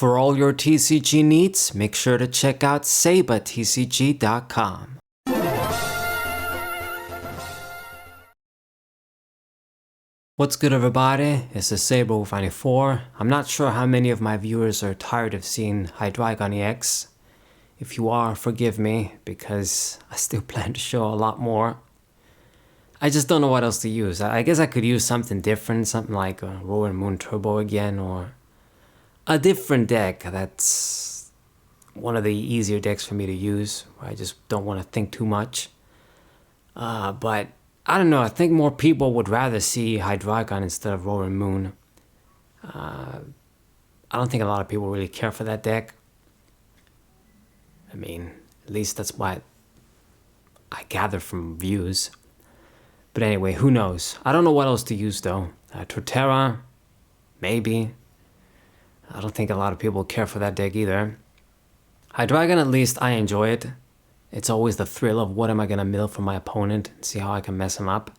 For all your TCG needs, make sure to check out sabatcg.com. What's good, everybody? It's the Saber94. I'm not sure how many of my viewers are tired of seeing Hydreigon EX. If you are, forgive me, because I still plan to show a lot more. I just don't know what else to use. I guess I could use something different, something like a Rowan Moon Turbo again, or a different deck that's one of the easier decks for me to use, where I just don't want to think too much. But I don't know, I think more people would rather see Hydreigon instead of Rowan Moon. I don't think a lot of people really care for that deck. I mean, at least that's what I gather from views. But anyway, who knows? I don't know what else to use though. Torterra, maybe. I don't think a lot of people care for that deck either. Hydreigon, at least I enjoy it. It's always the thrill of what am I going to mill for my opponent and see how I can mess him up.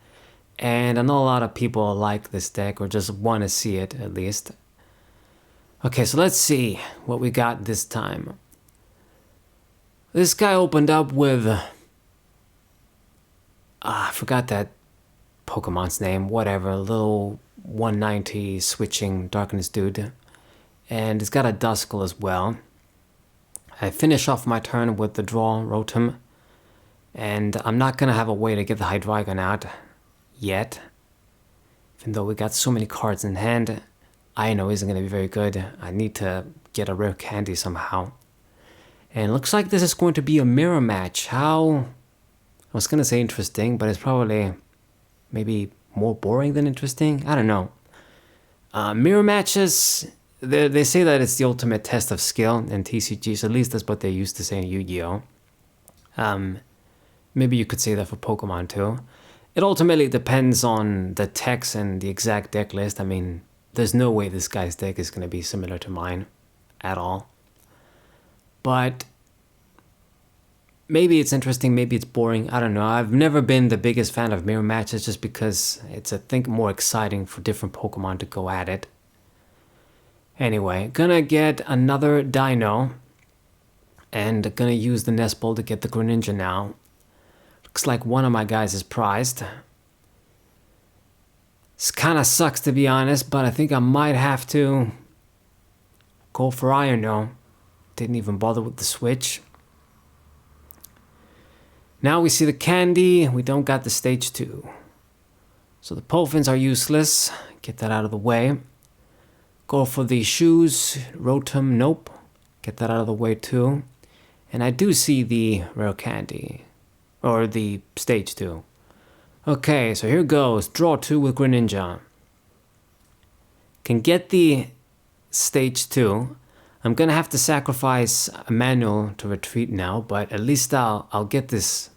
And I know a lot of people like this deck or just want to see it at least. Okay, so let's see what we got this time. This guy opened up with... I forgot that Pokemon's name, whatever, a little 190 switching Darkness dude. And it's got a Duskull as well. I finish off my turn with the draw Rotom. And I'm not going to have a way to get the Hydreigon out yet. Even though we got so many cards in hand, I know isn't going to be very good. I need to get a rare candy somehow. And it looks like this is going to be a mirror match. How... I was going to say interesting, but it's probably maybe more boring than interesting. I don't know. Mirror matches, they say that it's the ultimate test of skill in TCGs. At least that's what they used to say in Yu-Gi-Oh! Maybe you could say that for Pokemon too. It ultimately depends on the text and the exact deck list. I mean, there's no way this guy's deck is going to be similar to mine at all. But... maybe it's interesting, maybe it's boring, I don't know. I've never been the biggest fan of mirror matches just because it's, I think, more exciting for different Pokemon to go at it. Anyway, gonna get another Dino. And gonna use the Nest Ball to get the Greninja now. Looks like one of my guys is prized. This kinda sucks to be honest, but I think I might have to go for Iono. Didn't even bother with the switch. Now we see the candy, we don't got the stage 2. So the Pofins are useless, get that out of the way. Go for the shoes, Rotom, nope, get that out of the way too. And I do see the rare candy, or the stage 2. Okay, so here goes, draw 2 with Greninja. Can get the stage 2. I'm gonna have to sacrifice a manual to retreat now, but at least I'll get this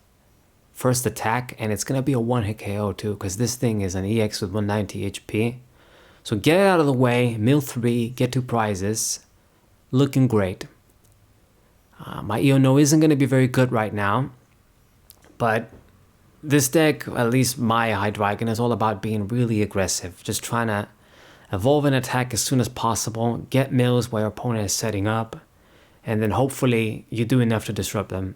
first attack, and it's gonna be a one-hit KO too, because this thing is an EX with 190 HP. So get it out of the way, mill 3, get 2 prizes. Looking great. My Iono isn't gonna be very good right now, but this deck, at least my Hydreigon, is all about being really aggressive, just trying to evolve an attack as soon as possible, get mills while your opponent is setting up, and then hopefully you do enough to disrupt them.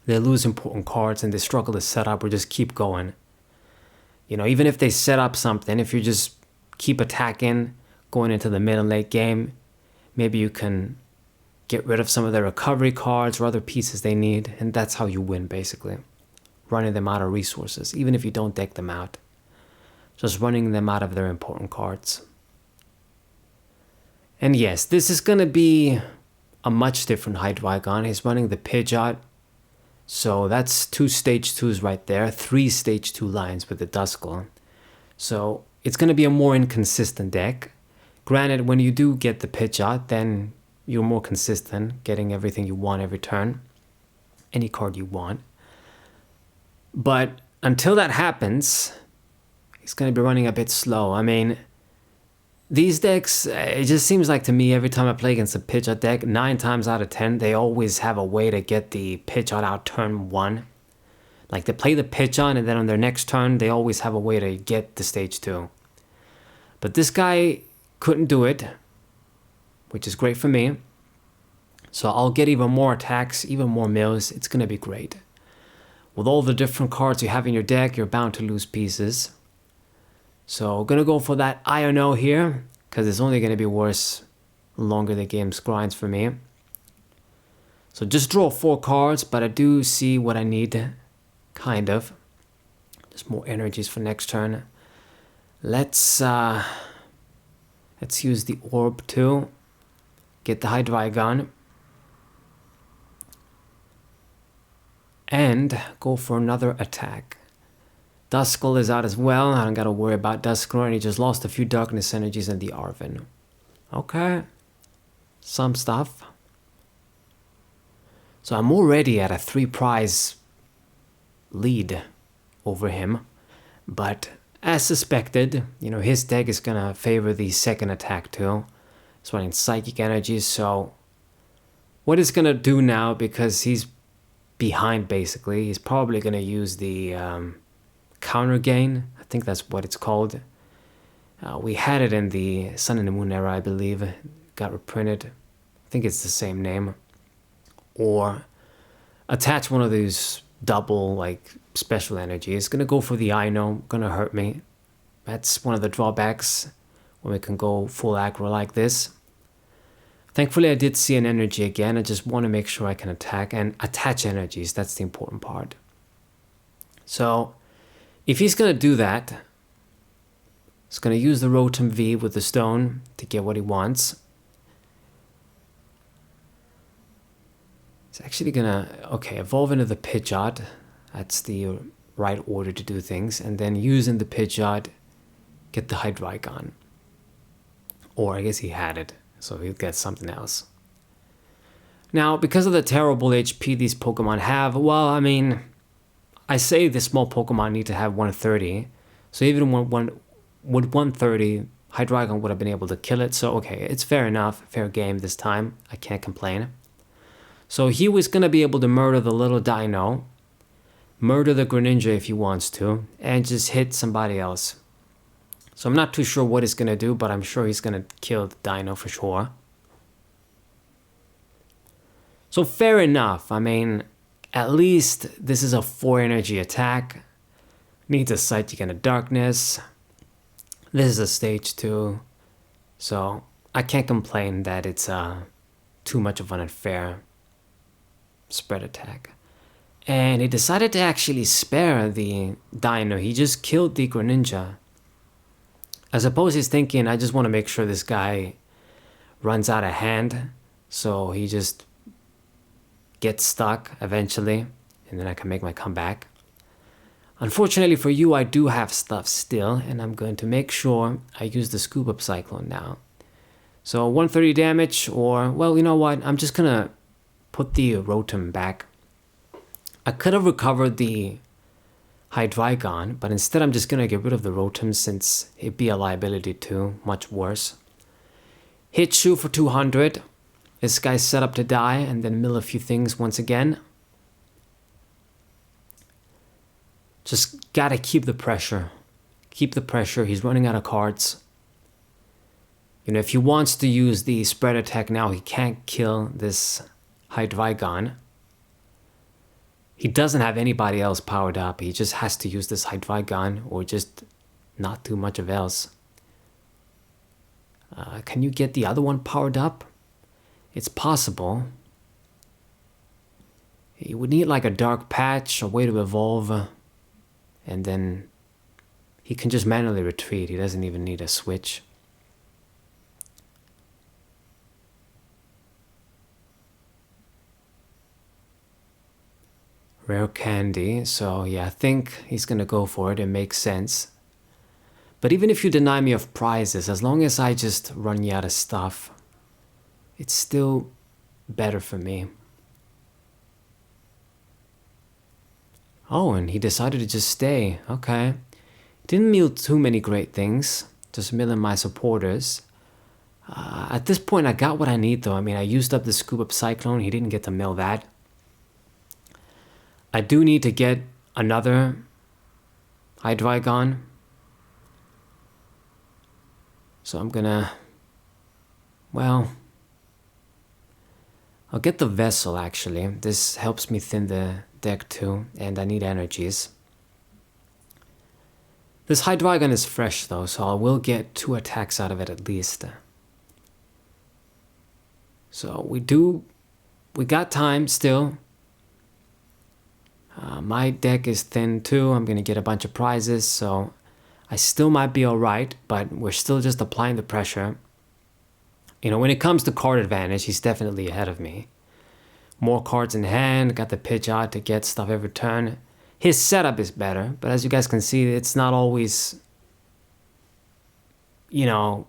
They lose important cards and they struggle to set up or just keep going. You know, even if they set up something, if you just keep attacking, going into the mid and late game, maybe you can get rid of some of their recovery cards or other pieces they need, and that's how you win basically. Running them out of resources, even if you don't deck them out. Just running them out of their important cards. And yes, this is going to be a much different Hydreigon. He's running the Pidgeot. So that's 2 stage 2s right there. 3 stage 2 lines with the Duskull. So it's going to be a more inconsistent deck. Granted, when you do get the Pidgeot, then you're more consistent, getting everything you want every turn. Any card you want. But until that happens... he's going to be running a bit slow. I mean, these decks, it just seems like to me every time I play against a Pidgeot deck, 9 times out of 10, they always have a way to get the Pidgeot out turn 1. Like they play the Pidgeot and then on their next turn, they always have a way to get the stage 2. But this guy couldn't do it which is great for me. So I'll get even more attacks, even more mills. It's going to be great. With all the different cards you have in your deck, you're bound to lose pieces. So I'm going to go for that INO here, because it's only going to be worse the longer the game grinds for me. So just draw 4 cards, but I do see what I need, kind of. Just more energies for next turn. Let's use the orb too. Get the Hydreigon. And go for another attack. Duskull is out as well. I don't gotta worry about Duskull, and he just lost a few darkness energies in the Arven. Okay. Some stuff. So I'm already at a 3 prize lead over him. But as suspected, you know, his deck is gonna favor the second attack too. It's running Psychic Energies, so what it's gonna do now, because he's behind basically, he's probably gonna use the counter gain. I think that's what it's called. We had it in the Sun and the Moon era, I believe. It got reprinted. I think it's the same name. Or attach one of these double like special energies. It's gonna go for the INO, gonna hurt me. That's one of the drawbacks when we can go full aggro like this. Thankfully I did see an energy again. I just want to make sure I can attack and attach energies. That's the important part. So if he's gonna do that, he's gonna use the Rotom V with the stone to get what he wants. It's actually gonna, okay, evolve into the Pidgeot. That's the right order to do things. And then using the Pidgeot, get the Hydreigon. Or I guess he had it, so he'll get something else. Now, because of the terrible HP these Pokemon have, well, I mean, I say the small Pokemon need to have 130. So even with 130, Hydreigon would have been able to kill it. So okay, it's fair enough, fair game this time. I can't complain. So he was going to be able to murder the little dino, murder the Greninja if he wants to, and just hit somebody else. So I'm not too sure what he's going to do, but I'm sure he's going to kill the dino for sure. So fair enough. I mean, at least this is a 4 energy attack. Needs a Psychic and a Darkness. This is a stage 2. So I can't complain that it's too much of an unfair spread attack. And he decided to actually spare the dino. He just killed the Greninja. I suppose he's thinking, I just want to make sure this guy runs out of hand. So he just gets stuck eventually. And then I can make my comeback. Unfortunately for you, I do have stuff still. And I'm going to make sure I use the Scoop Up Cyclone now. So 130 damage, or, well, you know what? I'm just going to put the Rotom back. I could have recovered the Hydreigon, but instead I'm just going to get rid of the Rotom since it'd be a liability too, much worse. Hit Shoe for 200. This guy's set up to die, and then mill a few things once again. Just gotta keep the pressure. Keep the pressure. He's running out of cards. You know, if he wants to use the spread attack now, he can't kill this Hydreigon. He doesn't have anybody else powered up. He just has to use this Hydreigon or just not do much of else. Can you get the other one powered up? It's possible. You would need like a Dark Patch, a way to evolve, and then he can just manually retreat. He doesn't even need a switch. Rare candy, so yeah, I think he's gonna go for it. It makes sense. But even if you deny me of prizes, as long as I just run you out of stuff, it's still better for me. Oh, and he decided to just stay. Okay. Didn't mill too many great things, just milling my supporters. At this point, I got what I need though. I mean, I used up the Scoop Up Cyclone. He didn't get to mill that. I do need to get another Hydreigon. So I'm gonna, well, I'll get the Vessel actually. This helps me thin the deck too, and I need energies. This Hydreigon is fresh though, so I will get 2 attacks out of it at least. So we got time still. My deck is thin too. I'm gonna get a bunch of prizes, so I still might be alright, but we're still just applying the pressure. You know, when it comes to card advantage, he's definitely ahead of me. More cards in hand, got the Pidgeot to get stuff every turn. His setup is better, but as you guys can see, it's not always, you know,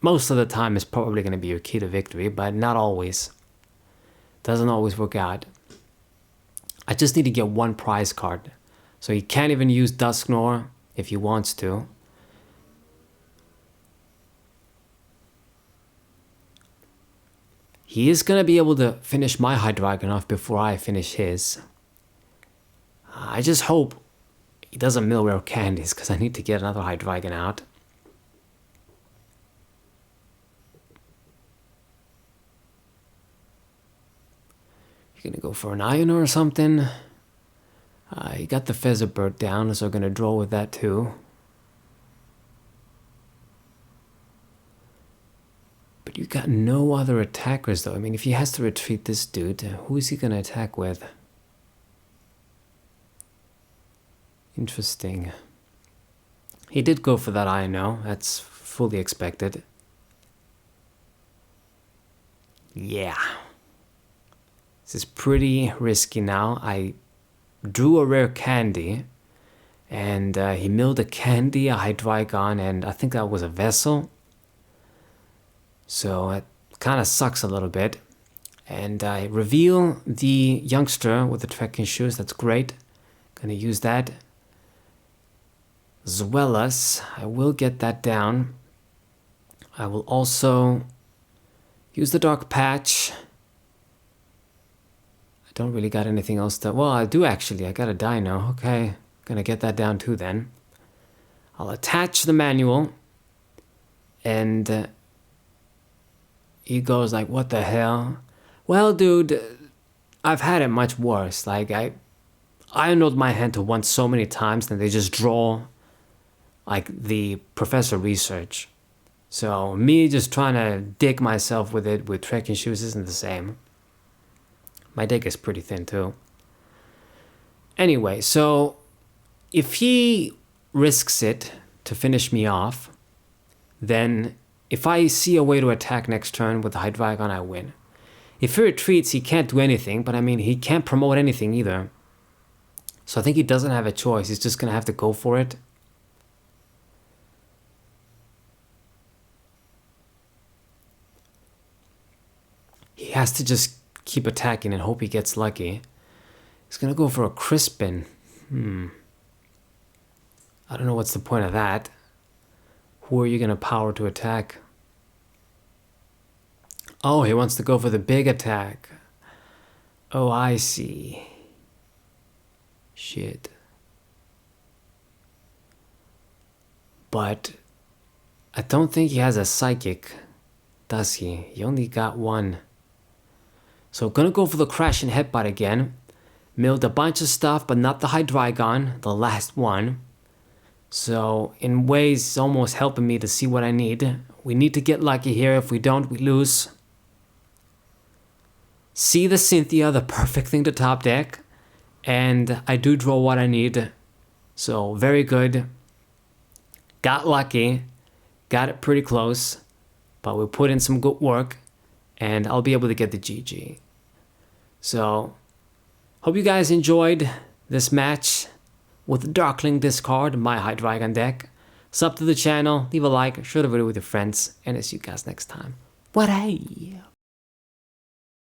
most of the time it's probably going to be your key to victory, but not always. Doesn't always work out. I just need to get 1 prize card. So he can't even use Dusknoir if he wants to. He is going to be able to finish my Hydreigon off before I finish his. I just hope he doesn't mill rare candies, because I need to get another Hydreigon out. You're gonna go for an Iono or something. You got the Featherbird down, so I'm gonna draw with that too. But you got no other attackers though. I mean, if he has to retreat this dude, who is he gonna attack with? Interesting. He did go for that Iono. That's fully expected. Yeah. This is pretty risky now. I drew a rare candy, and he milled a candy, a Hydreigon, and I think that was a Vessel. So it kind of sucks a little bit. And I reveal the youngster with the trekking shoes. That's great. Gonna use that. As well as I will get that down. I will also use the Dark Patch. Don't really got anything else to... Well, I do actually. I got a Dino. Okay. Gonna get that down too then. I'll attach the manual. And he goes like, what the hell? Well, dude, I've had it much worse. Like, I annoyed my hand to one so many times that they just draw like the Professor Research. So me just trying to dig myself with it with trekking shoes isn't the same. My deck is pretty thin too. Anyway, so if he risks it to finish me off, then if I see a way to attack next turn with the Hydreigon, I win. If he retreats, he can't do anything, but I mean, he can't promote anything either. So I think he doesn't have a choice. He's just going to have to go for it. He has to just keep attacking and hope he gets lucky. He's gonna go for a Crispin. I don't know what's the point of that. Who are you gonna power to attack? Oh, he wants to go for the big attack. Oh, I see. Shit. But I don't think he has a Psychic, does he? He only got 1. So gonna go for the Crash and Headbutt again. Milled a bunch of stuff, but not the Hydreigon, the last one. So in ways, it's almost helping me to see what I need. We need to get lucky here. If we don't, we lose. See the Cynthia, the perfect thing to top deck. And I do draw what I need. So very good. Got lucky. Got it pretty close. But we put in some good work. And I'll be able to get the GG. So, hope you guys enjoyed this match with the Darkling discard, my Hydreigon deck. Sub to the channel, leave a like, share the video with your friends, and I'll see you guys next time. What hey!